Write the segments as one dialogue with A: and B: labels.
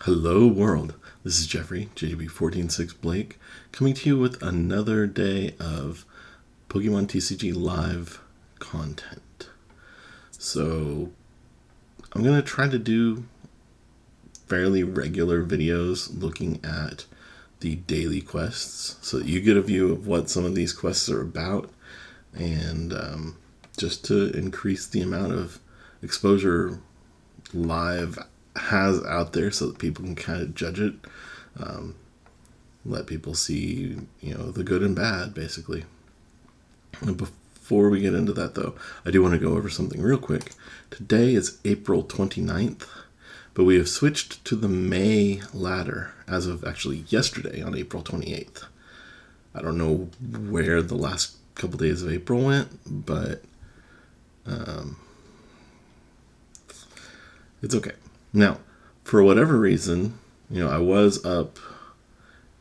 A: Hello world, this is Jeffrey, JGB146 Blake, coming to you with another day of Pokemon TCG live content. So, I'm going to try to do fairly regular videos looking at the daily quests, so that you get a view of what some of these quests are about, and just to increase the amount of exposure live has out there so that people can kind of judge it, let people see, the good and bad, basically. And before we get into that, though, I do want to go over something real quick. Today is April 29th, but we have switched to the May ladder as of actually yesterday on April 28th. I don't know where the last couple days of April went, but it's okay. Now, for whatever reason, I was up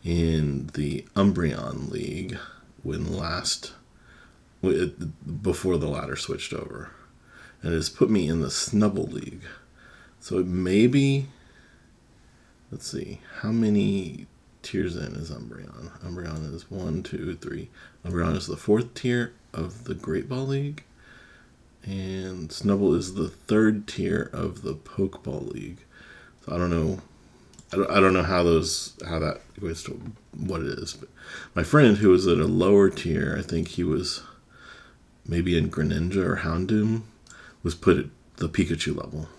A: in the Umbreon League before the ladder switched over, and it has put me in the Snubble League. So it may be, let's see, how many tiers in is Umbreon? Umbreon is 1, 2, 3. Umbreon is the 4th tier of the Great Ball League, and Snubble is the 3rd tier of the Pokeball League. So I don't know. I don't know how that equates to what it is. But my friend, who was at a lower tier, I think he was maybe in Greninja or Houndoom, was put at the Pikachu level.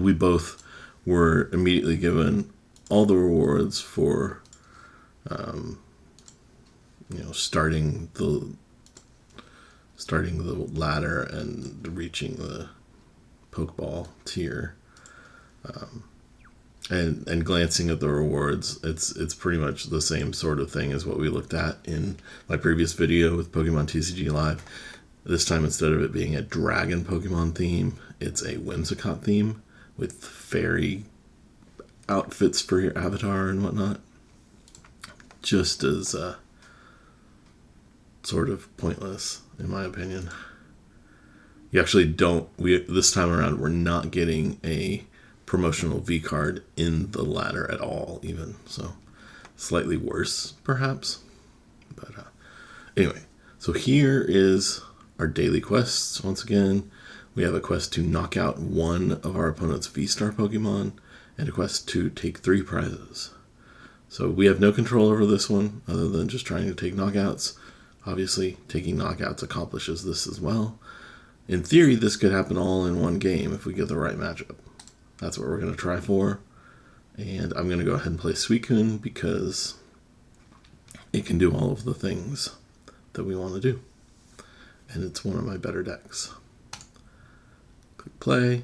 A: We both were immediately given all the rewards for, starting the ladder and reaching the Pokeball tier, and glancing at the rewards, it's pretty much the same sort of thing as what we looked at in my previous video with Pokemon TCG Live. This time, instead of it being a dragon Pokemon theme, it's a Whimsicott theme with fairy outfits for your avatar and whatnot. Just as sort of pointless, in my opinion. You actually this time around, we're not getting a promotional V card in the ladder at all, even. So, slightly worse, perhaps. But anyway, so here is our daily quests. Once again, we have a quest to knock out one of our opponent's VStar Pokemon, and a quest to take 3 prizes. So we have no control over this one, other than just trying to take knockouts. Obviously, taking knockouts accomplishes this as well. In theory, this could happen all in one game if we get the right matchup. That's what we're going to try for. And I'm going to go ahead and play Suicune because it can do all of the things that we want to do. And it's one of my better decks. Click play.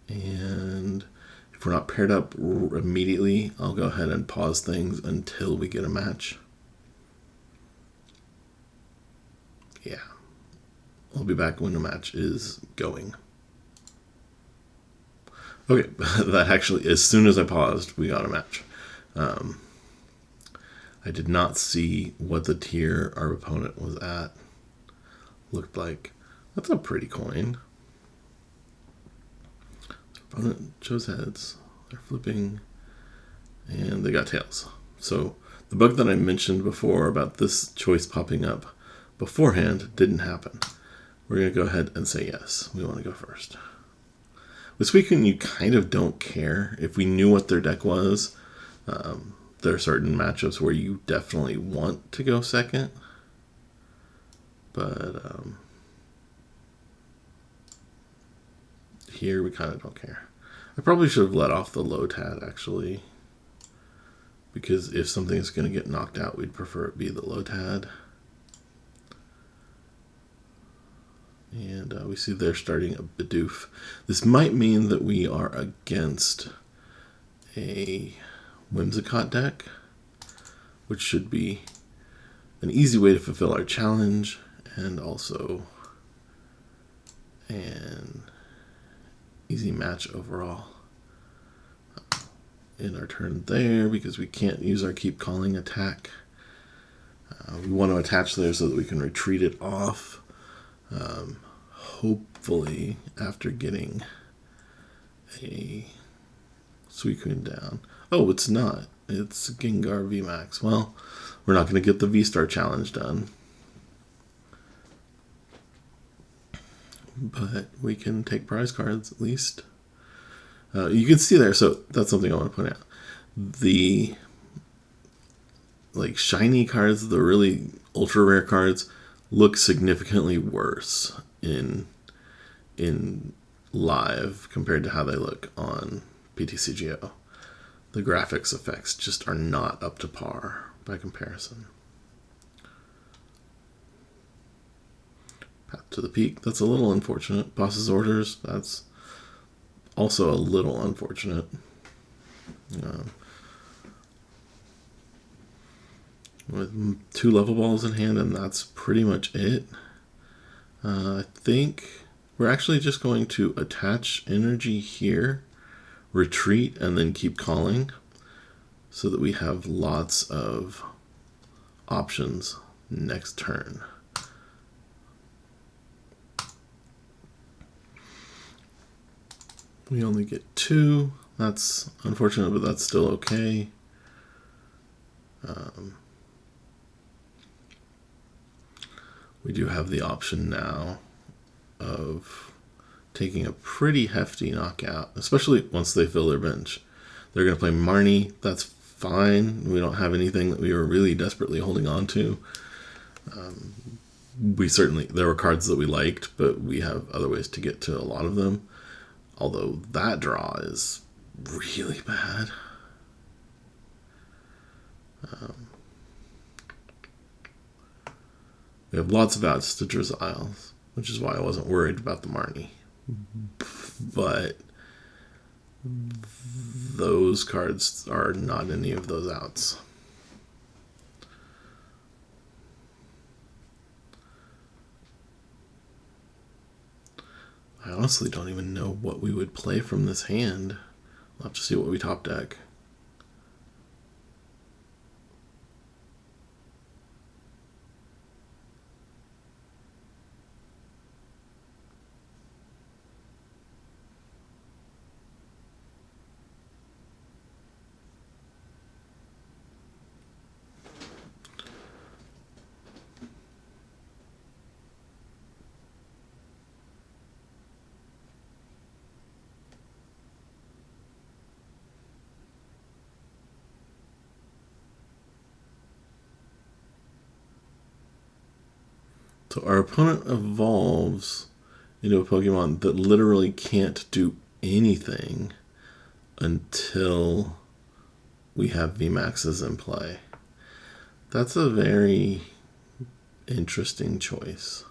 A: And if we're not paired up immediately, I'll go ahead and pause things until we get a match. Yeah. I'll be back when the match is going. Okay, that actually, as soon as I paused, we got a match. I did not see what the tier our opponent was at. Looked like, that's a pretty coin. Opponent chose heads. They're flipping, and they got tails. So the bug that I mentioned before about this choice popping up beforehand didn't happen. We're going to go ahead and say yes. We want to go first. With Suicune, you kind of don't care. If we knew what their deck was, there are certain matchups where you definitely want to go second. But here we kind of don't care. I probably should have let off the Lotad, actually. Because if something is going to get knocked out, we'd prefer it be the Lotad. And we see they're starting a Bidoof. This might mean that we are against a Whimsicott deck, which should be an easy way to fulfill our challenge, and also an easy match overall. In our turn there, because we can't use our Keep Calling attack. We want to attach there so that we can retreat it off. Hopefully, after getting a Suicune down. Oh, it's not. It's Gengar VMAX. Well, we're not going to get the VStar challenge done. But we can take prize cards at least. You can see there, so that's something I want to point out. The like shiny cards, the really ultra rare cards, look significantly worse in live compared to how they look on PTCGO. The graphics effects just are not up to par by comparison. Path to the Peak, that's a little unfortunate. Boss's Orders, that's also a little unfortunate. With 2 level balls in hand, and that's pretty much it. I think we're actually just going to attach energy here, retreat, and then keep calling, so that we have lots of options next turn. We only get 2. That's unfortunate, but that's still okay. We do have the option now of taking a pretty hefty knockout, especially once they fill their bench. They're going to play Marnie. That's fine. We don't have anything that we were really desperately holding on to. There were cards that we liked, but we have other ways to get to a lot of them. Although that draw is really bad. We have lots of outs to Drizzile, which is why I wasn't worried about the Marnie. But those cards are not any of those outs. I honestly don't even know what we would play from this hand. We'll have to see what we top deck. So our opponent evolves into a Pokemon that literally can't do anything until we have VMAXs in play. That's a very interesting choice.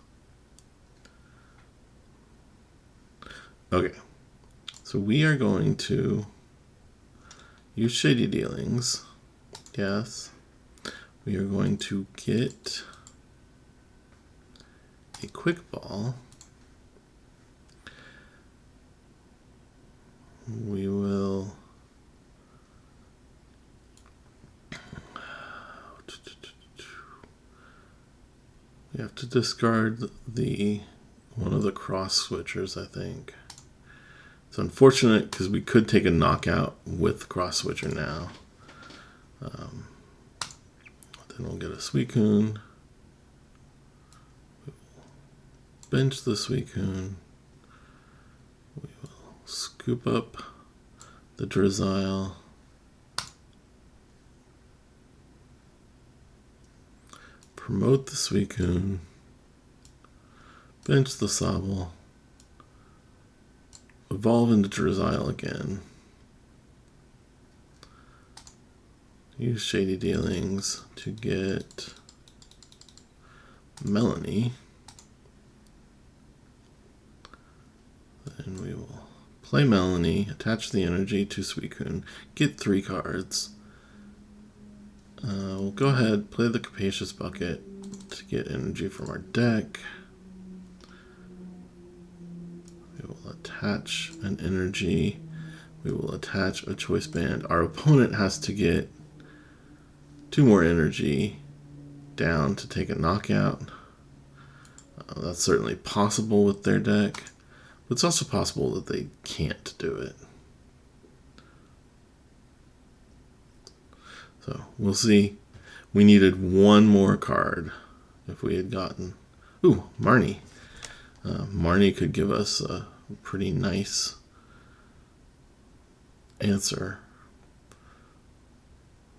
A: Okay, so we are going to use Shady Dealings. Yes. We are going to get a Quick Ball. We will have to discard one of the Cross Switchers, I think. It's unfortunate because we could take a knockout with Cross Switcher now. Then we'll get a Suicune. Bench the Suicune. We will scoop up the Drizzile. Promote the Suicune. Bench the Sobble. Evolve into Drizzile again. Use Shady Dealings to get Melony. Then we will play Melony, attach the energy to Suicune, get 3 cards. We'll go ahead, play the Capacious Bucket to get energy from our deck. We will attach an energy. We will attach a Choice Band. Our opponent has to get 2 more energy down to take a knockout. That's certainly possible with their deck. But it's also possible that they can't do it. So we'll see. We needed one more card if we had gotten... Ooh, Marnie. Marnie could give us a pretty nice answer.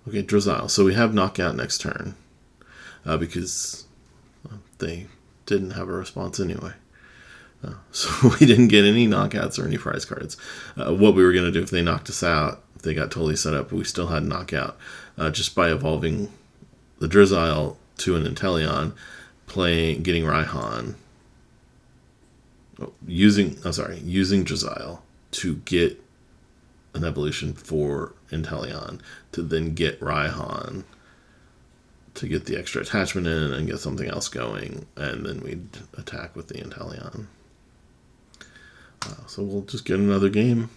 A: Okay, Drizzile. So we have knockout next turn because they didn't have a response anyway. So we didn't get any knockouts or any prize cards. What we were going to do if they knocked us out, if they got totally set up, we still had knockout just by evolving the Drizzile to an Inteleon, getting Raihan, using Drizzile to get an evolution for Inteleon, to then get Raihan to get the extra attachment in and get something else going, and then we'd attack with the Inteleon. So we'll just get another game.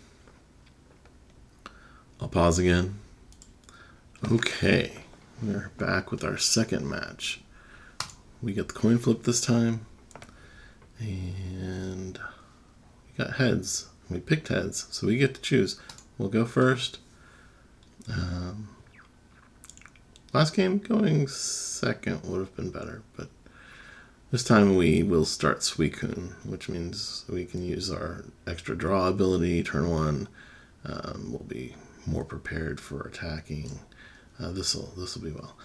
A: I'll pause again. Okay, we're back with our second match. We get the coin flip this time, and we got heads. We picked heads, so we get to choose. We'll go first. Last game, going second would have been better, but this time we will start Suicune, which means we can use our extra draw ability, turn one. We'll be more prepared for attacking. This'll be well.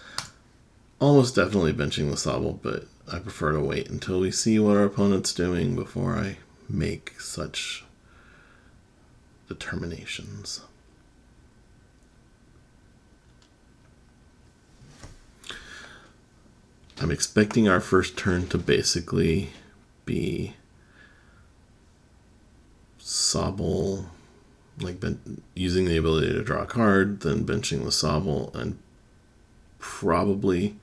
A: Almost definitely benching the Sobble, but I prefer to wait until we see what our opponent's doing before I make such determinations. I'm expecting our first turn to basically be Sobble, like using the ability to draw a card, then benching the Sobble, and probably,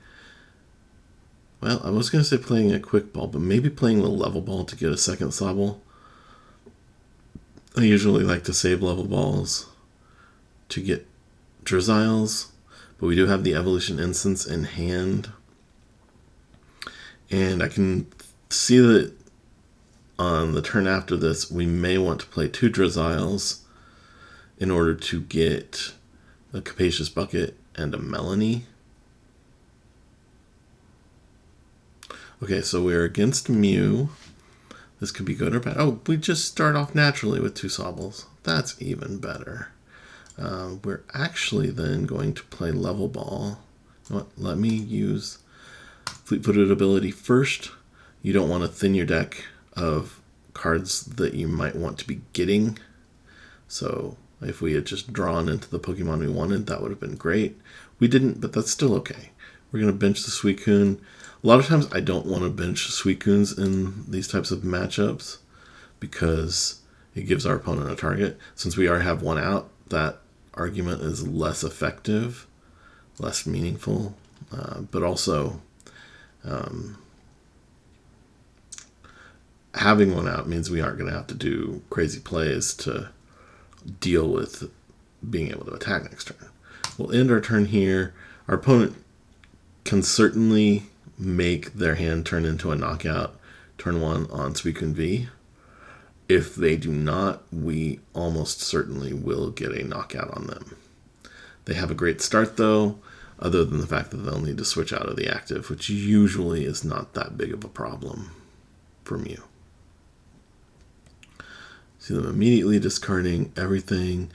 A: well, I was going to say playing a quick ball, but maybe playing the level ball to get a second Sobble. I usually like to save level balls to get Drizziles, but we do have the Evolution Incense in hand. And I can see that on the turn after this, we may want to play two Drizziles in order to get a Capacious Bucket and a Melony. Okay, so we're against Mew. This could be good or bad. Oh, we just start off naturally with two Sobbles. That's even better. We're actually then going to play Level Ball. You know what? Let me use Fleet-footed ability first. You don't want to thin your deck of cards that you might want to be getting. So if we had just drawn into the Pokemon we wanted, that would have been great. We didn't, but that's still okay. We're going to bench the Suicune. A lot of times I don't want to bench Suicunes in these types of matchups because it gives our opponent a target. Since we already have one out, that argument is less effective, less meaningful, but also having one out means we aren't going to have to do crazy plays to deal with being able to attack next turn. We'll end our turn here. Our opponent can certainly make their hand turn into a knockout turn one on Suicune V. If they do not, we almost certainly will get a knockout on them. They have a great start though, other than the fact that they'll need to switch out of the active, which usually is not that big of a problem for Mew. See them immediately discarding everything.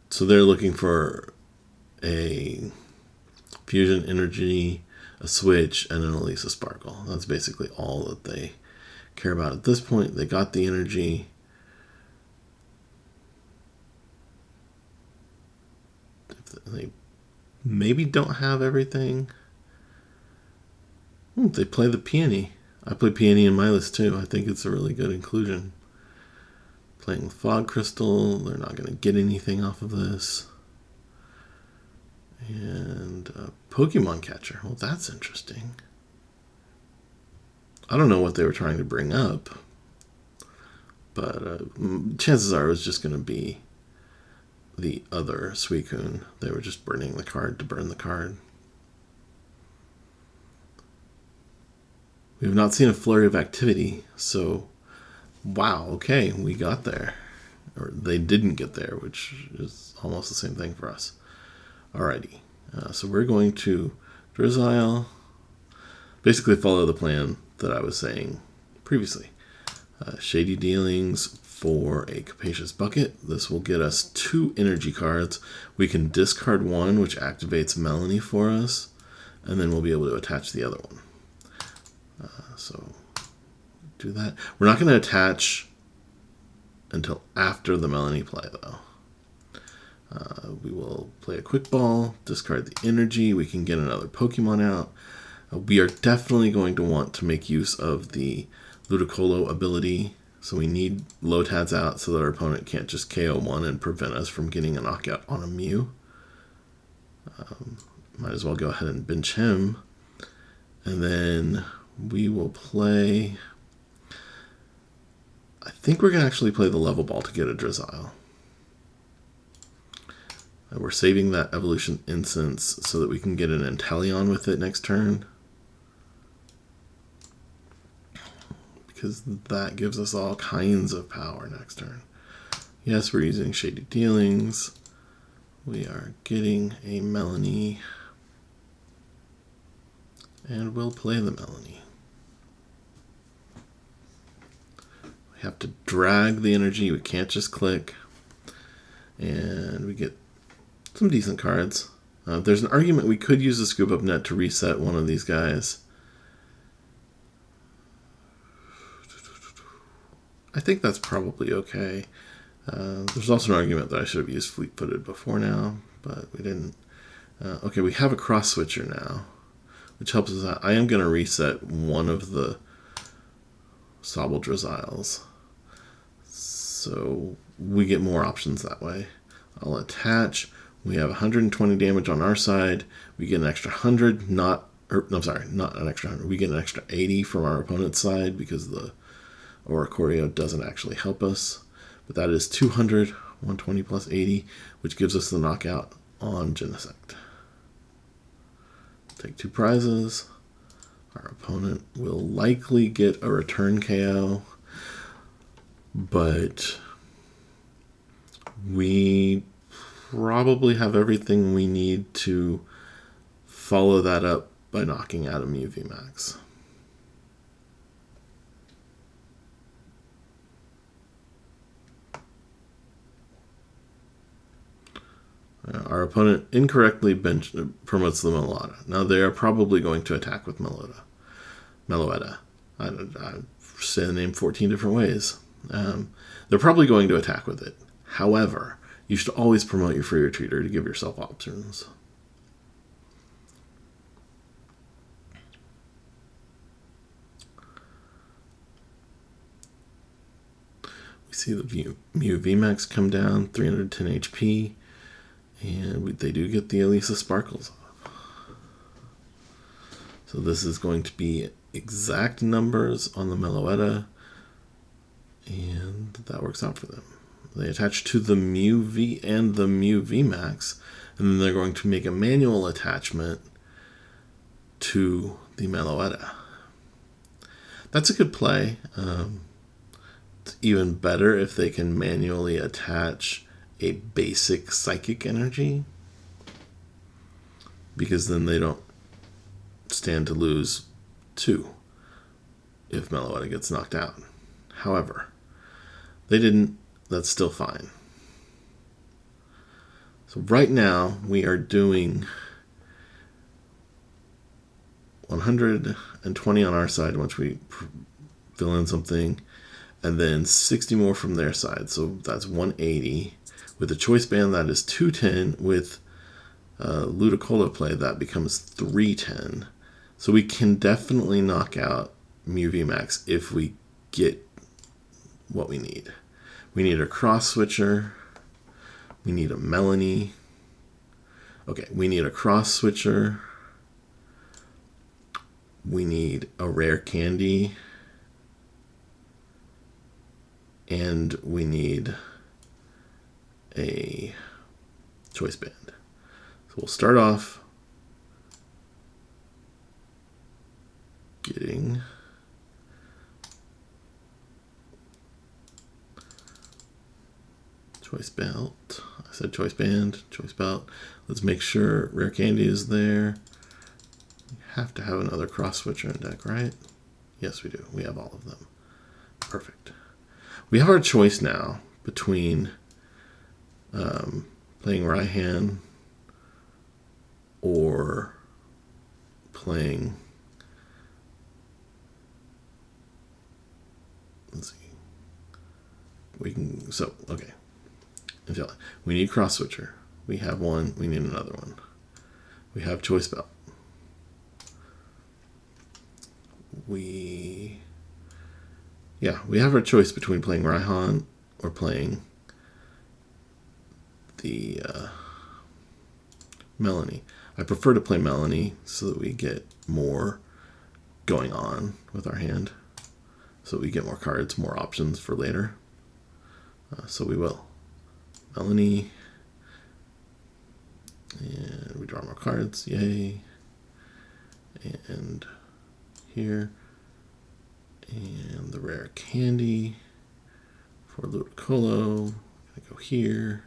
A: So they're looking for a Fusion Energy, a Switch, and an Elisa Sparkle. That's basically all that they care about at this point. They got the energy. They maybe don't have everything. They play the Peony. I play Peony in my list too. I think it's a really good inclusion. Playing with Fog Crystal. They're not going to get anything off of this. And Pokemon Catcher. Well, that's interesting. I don't know what they were trying to bring up, but chances are it was just going to be the other Suicune. They were just burning the card to burn the card. We have not seen a flurry of activity, so wow, okay, we got there. Or they didn't get there, which is almost the same thing for us. Alrighty, so we're going to Drizzile, basically follow the plan that I was saying previously. Shady Dealings for a Capacious Bucket. This will get us 2 energy cards. We can discard one, which activates Melony for us, and then we'll be able to attach the other one. So do that. We're not going to attach until after the Melony play, though. We will play a Quick Ball, discard the energy. We can get another Pokemon out. We are definitely going to want to make use of the Ludicolo ability. So we need Lotads out so that our opponent can't just KO one and prevent us from getting a knockout on a Mew. Might as well go ahead and bench him. And then we will play... I think we're going to actually play the Level Ball to get a Drizzile. We're saving that Evolution Incense so that we can get an Inteleon with it next turn. Because that gives us all kinds of power next turn. Yes, we're using Shady Dealings. We are getting a Melony. And we'll play the Melony. We have to drag the energy. We can't just click. And we get some decent cards. There's an argument we could use the Scoop Up Net to reset one of these guys. I think that's probably okay. There's also an argument that I should have used Fleet-Footed before now, but we didn't. Okay, we have a Cross Switcher now, which helps us out. I am going to reset one of the Sobble Drizziles, so we get more options that way. I'll attach. We have 120 damage on our side. We get an extra 100, not an extra 100. We get an extra 80 from our opponent's side because the Oricorio doesn't actually help us. But that is 200, 120 plus 80, which gives us the knockout on Genesect. Take 2 prizes. Our opponent will likely get a return KO, but we probably have everything we need to follow that up by knocking out a Mew VMAX. Our opponent incorrectly promotes the Melota. Now they are probably going to attack with Meloetta. I say the name 14 different ways. They're probably going to attack with it. However, you should always promote your free retreater to give yourself options. We see the Mew VMAX come down, 310 HP. And they do get the Elisa Sparkles off. So this is going to be exact numbers on the Meloetta. And that works out for them. They attach to the Mew V and the Mew VMAX. And then they're going to make a manual attachment to the Meloetta. That's a good play. It's even better if they can manually attach a basic psychic energy, because then they don't stand to lose 2 if Meloetta gets knocked out. However, they didn't. That's still fine. So right now we are doing 120 on our side once we fill in something, and then 60 more from their side. So that's 180. With the Choice Band, that is 210. With Ludicolo play, that becomes 310. So we can definitely knock out Mew VMAX if we get what we need. We need a Cross Switcher. We need a Melony. Okay, we need a Cross Switcher. We need a Rare Candy. And we need a Choice Band. So we'll start off getting Choice Belt. I said Choice Band, Choice Belt. Let's make sure Rare Candy is there. We have to have another Cross Switcher in deck, right? Yes, we do. We have all of them. Perfect. We have our choice now between playing Raihan or playing, let's see, we can, so, okay, we need Cross Switcher, we have one, we need another one, we have Choice Belt, we have our choice between playing Raihan or playing the Melony. I prefer to play Melony so that we get more going on with our hand, so we get more cards, more options for later. So we will. Melony, and we draw more cards, yay. And here, and the Rare Candy for Ludicolo. Gonna go here.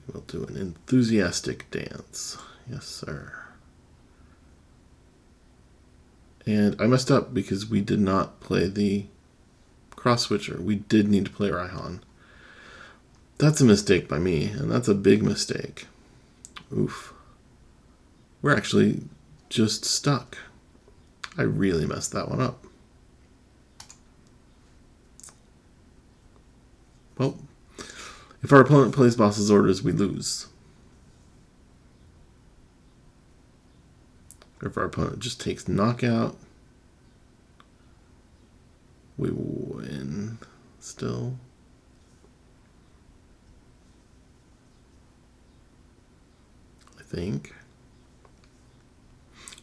A: We'll do an enthusiastic dance. Yes, sir. And I messed up because we did not play the Cross Switcher. We did need to play Raihan. That's a mistake by me, and that's a big mistake. Oof. We're actually just stuck. I really messed that one up. Well, if our opponent plays boss's orders, we lose. If our opponent just takes knockout, we win still. I think.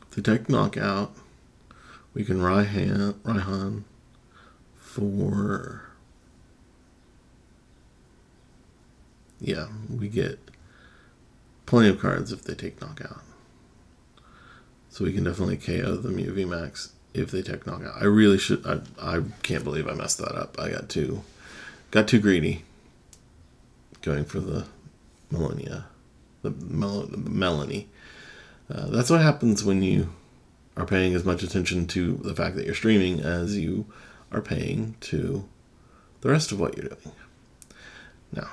A: If they take knockout, we can Raihan for... Yeah, we get plenty of cards if they take knockout. So we can definitely KO the Mew VMAX if they take knockout. I really should. I can't believe I messed that up. I got too greedy going for the Melony. That's what happens when you are paying as much attention to the fact that you're streaming as you are paying to the rest of what you're doing. Now,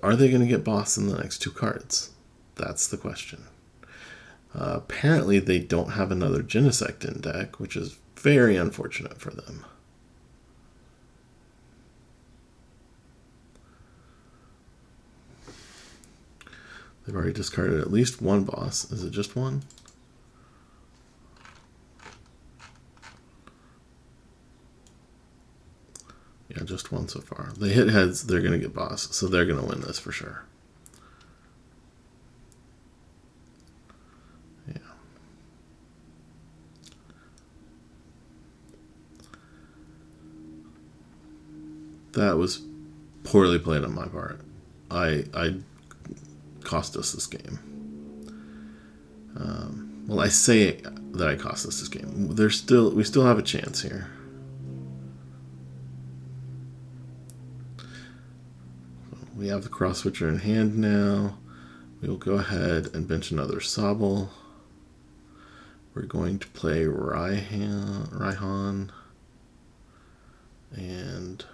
A: are they going to get boss in the next two cards? That's the question. Apparently, they don't have another Genesect in deck, which is very unfortunate for them. They've already discarded at least one boss. Is it just one? Yeah, just one so far. They hit heads, they're going to get boss, so they're going to win this for sure. Yeah. That was poorly played on my part. I cost us this game. Well, I say that I cost us this game. We still have a chance here. We have the Cross Switcher in hand now. We will go ahead and bench another Sobble. We're going to play Raihan. And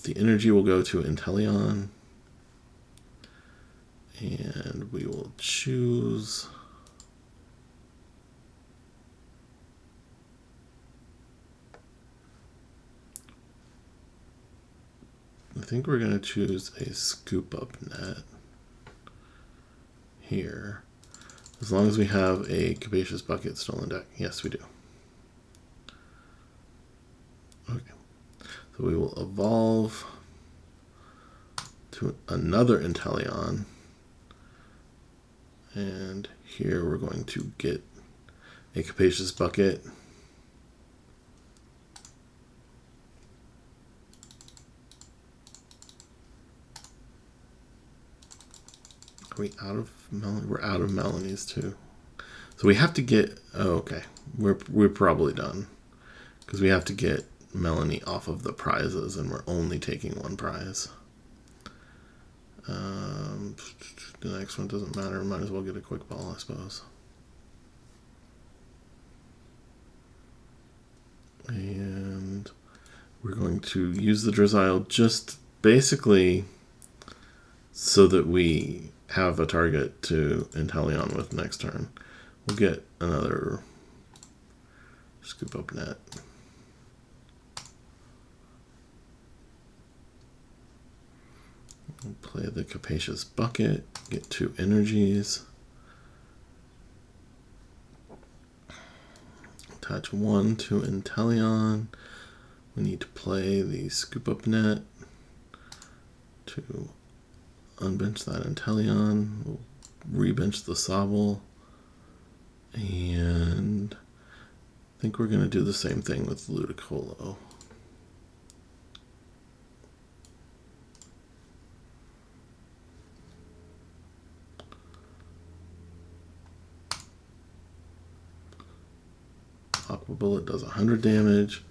A: the energy will go to Inteleon. And we will choose... I think we're going to choose a Scoop Up Net here. As long as we have a Capacious Bucket still in deck. Yes, we do. Okay. So we will evolve to another Inteleon. And here we're going to get a Capacious Bucket. Are we out of Melony? We're out of Melonies too. So we have to get, oh, okay. We're probably done. Because we have to get Melony off of the prizes, and we're only taking one prize. The next one doesn't matter. Might as well get a quick ball, I suppose. And we're going to use the Drizzile just basically so that we have a target to Inteleon with next turn. We'll get another Scoop Up Net. We'll play the Capacious Bucket, get 2 energies. Attach 1 to Inteleon. We need to play the Scoop Up Net to unbench that Inteleon. We'll rebench the Sobble. And I think we're going to do the same thing with Ludicolo. Aqua Bullet does 100 damage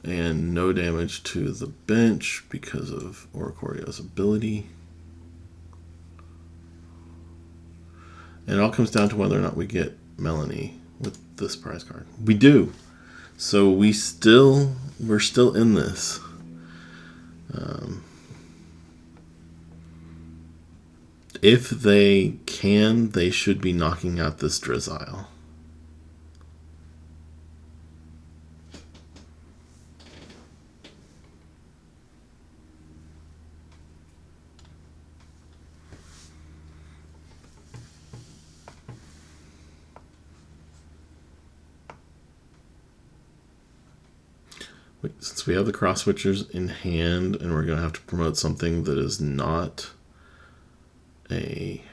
A: and no damage to the bench because of Oricorio's ability. And it all comes down to whether or not we get Melony with this prize card. We do. So we're still in this. If they can, they should be knocking out this Drizzile. Since we have the Cross Switchers in hand, and we're going to have to promote something that is not a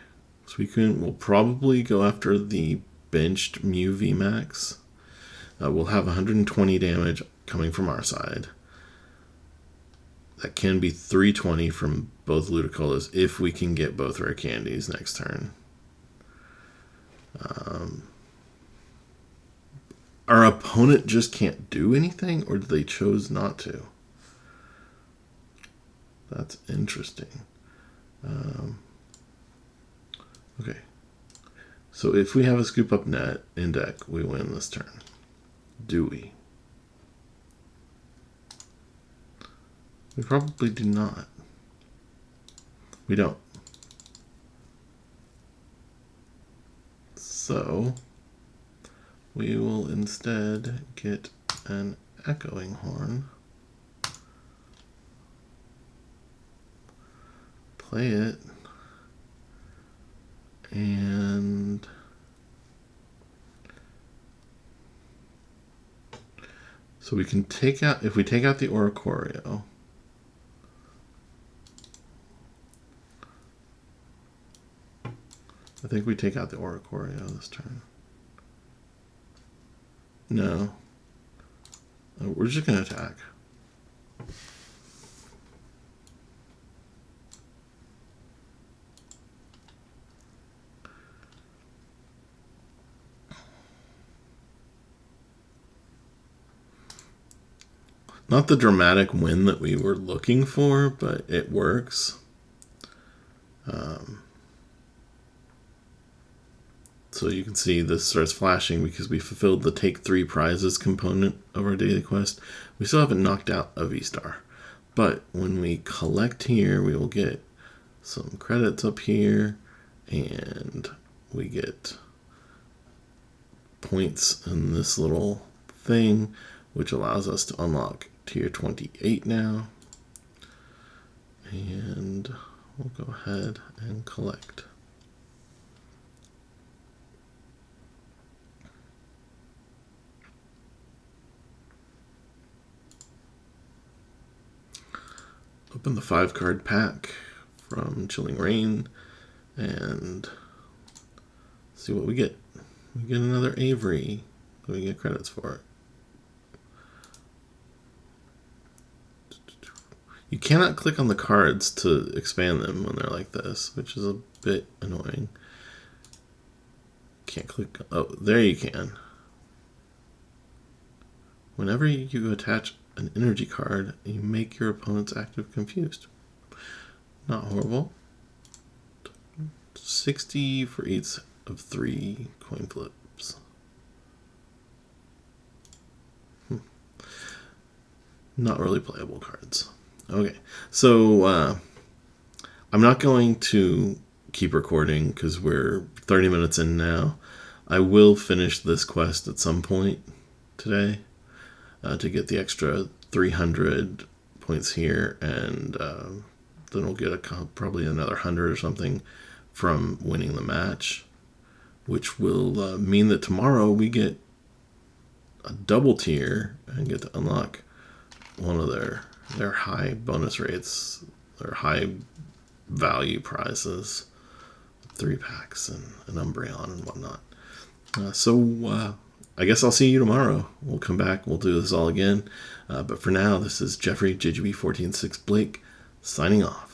A: Suicune, we'll probably go after the benched Mew VMAX. We'll have 120 damage coming from our side. That can be 320 from both Ludicolas if we can get both Rare Candies next turn. Our opponent just can't do anything, or they chose not to? That's interesting. Okay. So if we have a Scoop Up Net in deck, we win this turn. Do we? We probably do not. We don't. So we will instead get an Echoing Horn, play it, and so we can take out, if we take out the Oricorio, I think we take out the Oricorio this turn. No. We're just going to attack. Not the dramatic win that we were looking for, but it works. So you can see this starts flashing because we fulfilled the take 3 prizes component of our daily quest. We still haven't knocked out a VStar. But when we collect here, we will get some credits up here, and we get points in this little thing, which allows us to unlock tier 28 now. And we'll go ahead and collect. Open the 5-card pack from Chilling Reign and see what we get. We get another Avery. We get credits for it. You cannot click on the cards to expand them when they're like this, which is a bit annoying. Can't click. Oh, there you can. Whenever you attach an energy card, you make your opponent's active confused. Not horrible. 60 for each of 3 coin flips. Not really playable cards. Okay, so I'm not going to keep recording because we're 30 minutes in now. I will finish this quest at some point today to get the extra 300 points here, and then we'll get probably another 100 or something from winning the match, which will mean that tomorrow we get a double tier and get to unlock one of their high bonus rates, their high value prizes, 3 packs and an Umbreon and whatnot. So I guess I'll see you tomorrow. We'll come back, we'll do this all again. But for now, this is Jeffrey, JGB146 Blake, signing off.